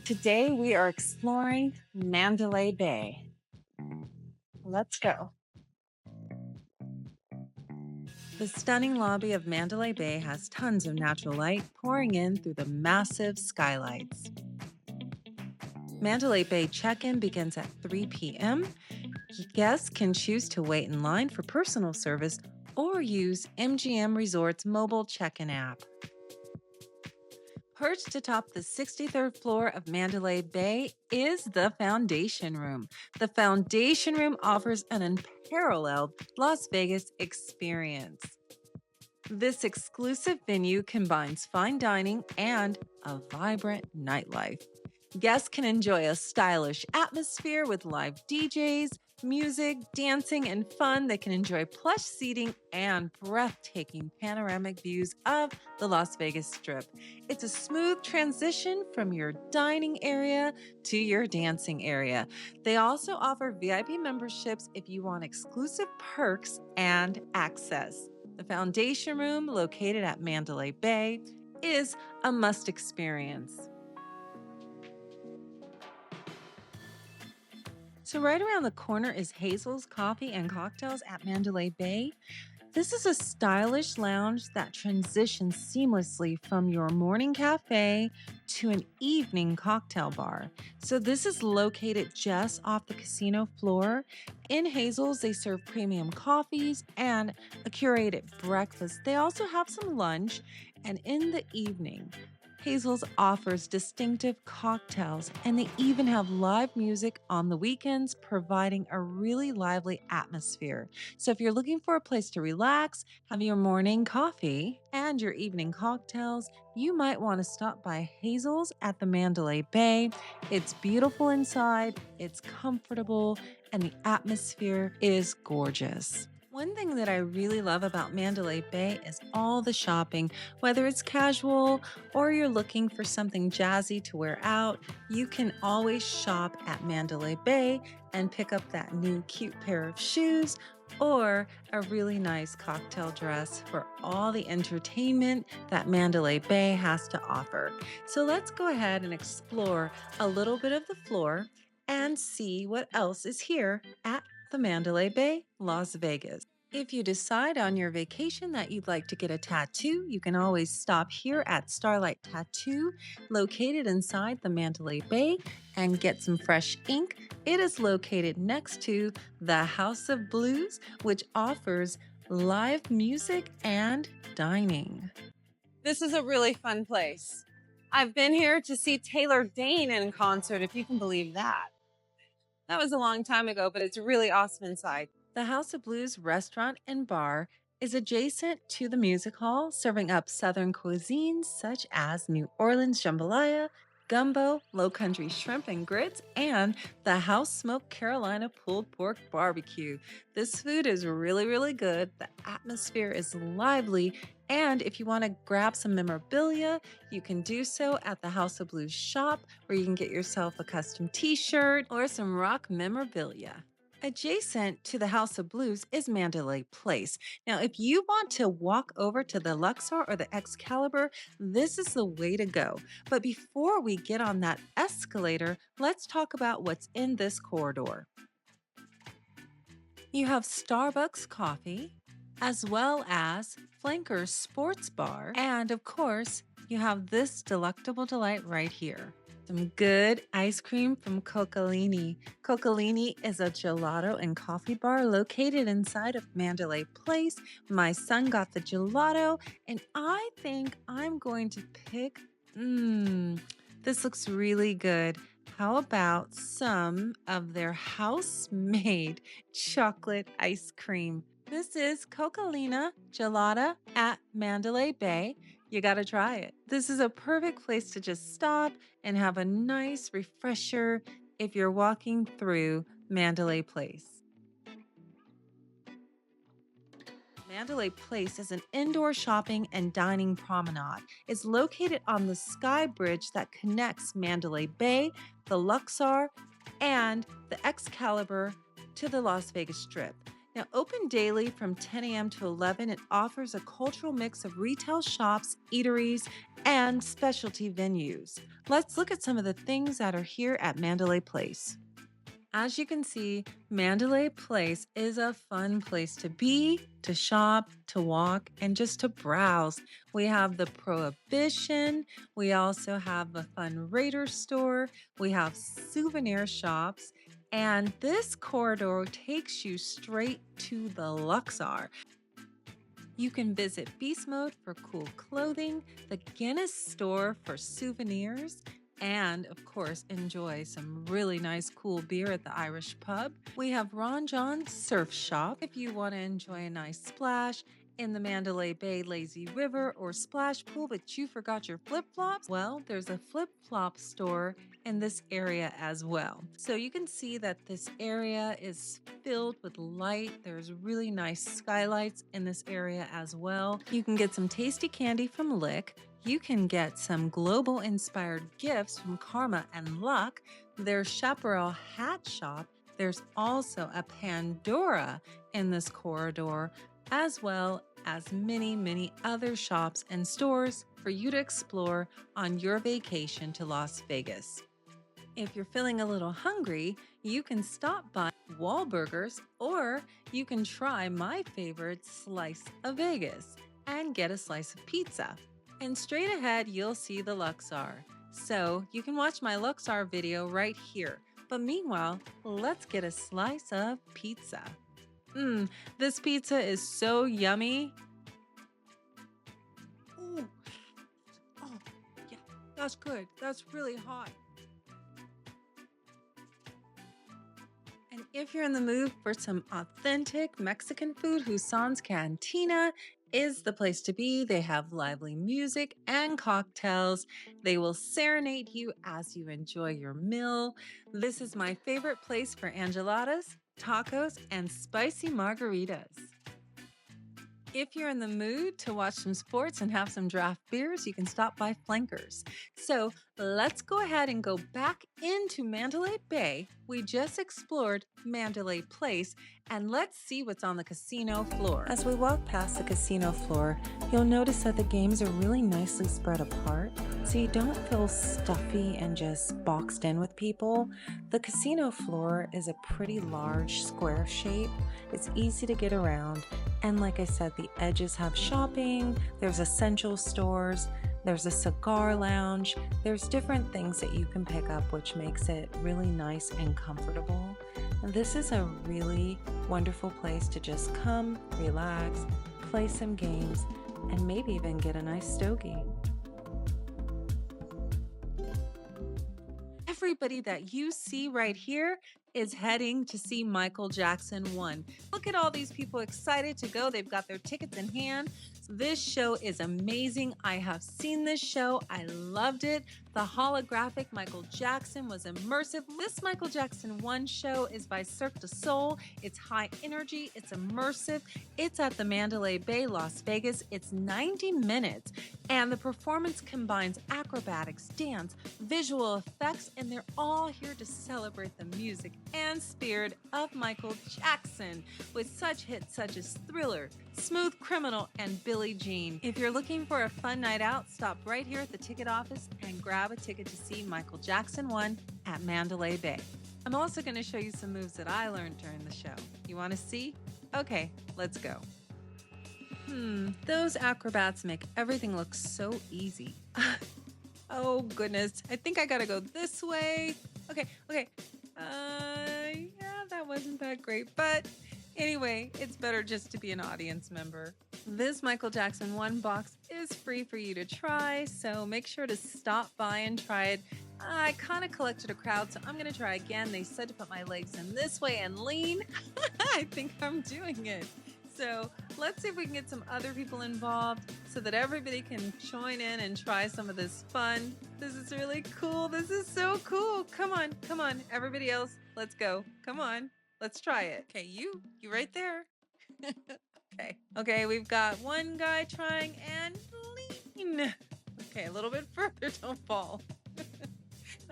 Today we are exploring Mandalay Bay. Let's go. The stunning lobby of Mandalay Bay has tons of natural light pouring in through the massive skylights. Mandalay Bay check-in begins at 3 p.m. Guests can choose to wait in line for personal service or use MGM Resort's mobile check-in app. Perched atop the 63rd floor of Mandalay Bay is the Foundation Room. The Foundation Room offers an unparalleled Las Vegas experience. This exclusive venue combines fine dining and a vibrant nightlife. Guests can enjoy a stylish atmosphere with live DJs, music, dancing, and fun. They can enjoy plush seating and breathtaking panoramic views of the Las Vegas Strip. It's a smooth transition from your dining area to your dancing area. They also offer VIP memberships if you want exclusive perks and access. The Foundation Room, located at Mandalay Bay, is a must experience. So right around the corner is Hazel's Coffee and Cocktails at Mandalay Bay. This is a stylish lounge that transitions seamlessly from your morning cafe to an evening cocktail bar. So this is located just off the casino floor. In Hazel's, they serve premium coffees and a curated breakfast. They also have some lunch, and in the evening, Hazel's offers distinctive cocktails, and they even have live music on the weekends, providing a really lively atmosphere. So, if you're looking for a place to relax, have your morning coffee, and your evening cocktails, you might want to stop by Hazel's at the Mandalay Bay. It's beautiful inside, it's comfortable, and the atmosphere is gorgeous. One thing that I really love about Mandalay Bay is all the shopping. Whether it's casual or you're looking for something jazzy to wear out, you can always shop at Mandalay Bay and pick up that new cute pair of shoes or a really nice cocktail dress for all the entertainment that Mandalay Bay has to offer. So let's go ahead and explore a little bit of the floor and see what else is here at the Mandalay Bay, Las Vegas. If you decide on your vacation that you'd like to get a tattoo, you can always stop here at Starlight Tattoo, located inside the Mandalay Bay, and get some fresh ink. It is located next to the House of Blues, which offers live music and dining. This is a really fun place. I've been here to see Taylor Dane in concert, if you can believe that. That was a long time ago, but it's really awesome inside. The House of Blues restaurant and bar is adjacent to the music hall, serving up Southern cuisines such as New Orleans jambalaya, gumbo, low country shrimp and grits, and the house smoked Carolina pulled pork barbecue. This food is really, really good. The atmosphere is lively. And if you want to grab some memorabilia, you can do so at the House of Blues shop, where you can get yourself a custom t-shirt or some rock memorabilia. Adjacent to the House of Blues is Mandalay Place. Now, if you want to walk over to the Luxor or the Excalibur, this is the way to go. But before we get on that escalator, let's talk about what's in this corridor. You have Starbucks coffee, as well as Flanker's Sports Bar, and of course, you have this delectable delight right here. Some good ice cream from Cocolini. Cocolini is a gelato and coffee bar located inside of Mandalay Place. My son got the gelato, and I think I'm going to pick. This looks really good. How about some of their house-made chocolate ice cream? This is Cocolina Gelata at Mandalay Bay. You got to try it. This is a perfect place to just stop and have a nice refresher if you're walking through Mandalay Place. Mandalay Place is an indoor shopping and dining promenade. It's located on the sky bridge that connects Mandalay Bay, the Luxor, and the Excalibur to the Las Vegas Strip. Now, open daily from 10 a.m. to 11, it offers a cultural mix of retail shops, eateries, and specialty venues. Let's look at some of the things that are here at Mandalay Place. As you can see, Mandalay Place is a fun place to be, to shop, to walk, and just to browse. We have the Prohibition. We also have a fun Raider store. We have souvenir shops. And this corridor takes you straight to the Luxor. You can visit Beast Mode for cool clothing, the Guinness store for souvenirs, and of course, enjoy some really nice cool beer at the Irish pub. We have Ron John's Surf Shop if you want to enjoy a nice splash in the Mandalay Bay Lazy River or splash pool, but you forgot your flip-flops. Well, there's a flip-flop store in this area as well. So you can see that this area is filled with light. There's really nice skylights in this area as well. You can get some tasty candy from Lick. You can get some global inspired gifts from Karma and Luck. There's Chaparral Hat Shop. There's also a Pandora in this corridor, as well as many other shops and stores for you to explore on your vacation to Las Vegas. If you're feeling a little hungry, you can stop by Wahlburgers, or you can try my favorite slice of Vegas and get a slice of pizza. And straight ahead, you'll see the Luxor. So you can watch my Luxor video right here. But meanwhile, let's get a slice of pizza. This pizza is so yummy. Ooh. Oh, yeah, that's good. That's really hot. And if you're in the mood for some authentic Mexican food, Husson's Cantina is the place to be. They have lively music and cocktails. They will serenade you as you enjoy your meal. This is my favorite place for enchiladas, tacos, and spicy margaritas. If you're in the mood to watch some sports and have some draft beers, you can stop by Flankers. So let's go ahead and go back into Mandalay Bay. We just explored Mandalay Place, and let's see what's on the casino floor. As we walk past the casino floor, you'll notice that the games are really nicely spread apart, so you don't feel stuffy and just boxed in with people. The casino floor is a pretty large square shape. It's easy to get around, and like I said, the edges have shopping, there's essential stores, there's a cigar lounge, there's different things that you can pick up, which makes it really nice and comfortable. And this is a really wonderful place to just come, relax, play some games, and maybe even get a nice stogie. Everybody that you see right here is heading to see Michael Jackson 1. Look at all these people excited to go. They've got their tickets in hand. This show is amazing. I have seen this show. I loved it. The holographic Michael Jackson was immersive. This Michael Jackson 1 show is by Cirque du Soleil. It's high energy. It's immersive. It's at the Mandalay Bay, Las Vegas. It's 90 minutes. And the performance combines acrobatics, dance, visual effects, and they're all here to celebrate the music and spirit of Michael Jackson with such hits such as Thriller, Smooth Criminal, and Billie Jean. If you're looking for a fun night out, stop right here at the ticket office and grab a ticket to see Michael Jackson 1 at Mandalay Bay. I'm also going to show you some moves that I learned during the show. You want to see? Okay, let's go. Those acrobats make everything look so easy. Oh goodness, I think I gotta go this way. Okay. Yeah, that wasn't that great, but anyway, it's better just to be an audience member. This Michael Jackson 1 box is free for you to try, so make sure to stop by and try it. I kind of collected a crowd, so I'm going to try again. They said to put my legs in this way and lean. I think I'm doing it. So let's see if we can get some other people involved so that everybody can join in and try some of this fun. This is really cool. This is so cool. Come on. Everybody else, let's go. Come on. Let's try it. Okay, you right there. Okay, we've got one guy trying and lean. Okay, a little bit further, don't fall.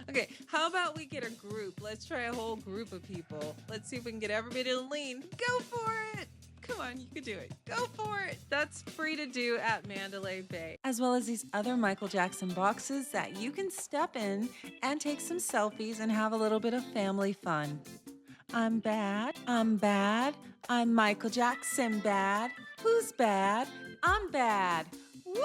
Okay, how about we get a group? Let's try a whole group of people. Let's see if we can get everybody to lean. Go for it! Come on, you can do it. Go for it. That's free to do at Mandalay Bay, as well as these other Michael Jackson boxes that you can step in and take some selfies and have a little bit of family fun. I'm bad. I'm bad. I'm Michael Jackson bad. Who's bad? I'm bad. Woo!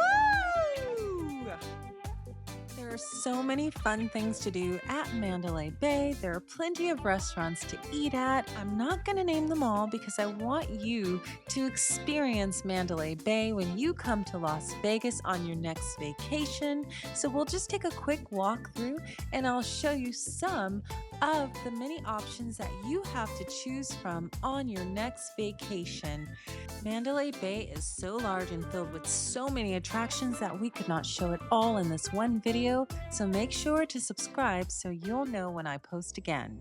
There are so many fun things to do at Mandalay Bay. There are plenty of restaurants to eat at. I'm not going to name them all because I want you to experience Mandalay Bay when you come to Las Vegas on your next vacation. So we'll just take a quick walk through and I'll show you some of the many options that you have to choose from on your next vacation. Mandalay Bay is so large and filled with so many attractions that we could not show it all in this one video, so make sure to subscribe so you'll know when I post again.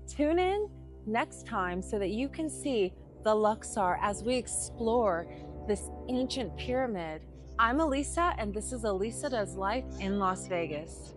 Tune in next time so that you can see the Luxor as we explore this ancient pyramid. I'm Elisa, and this is Elisa Does Life in Las Vegas.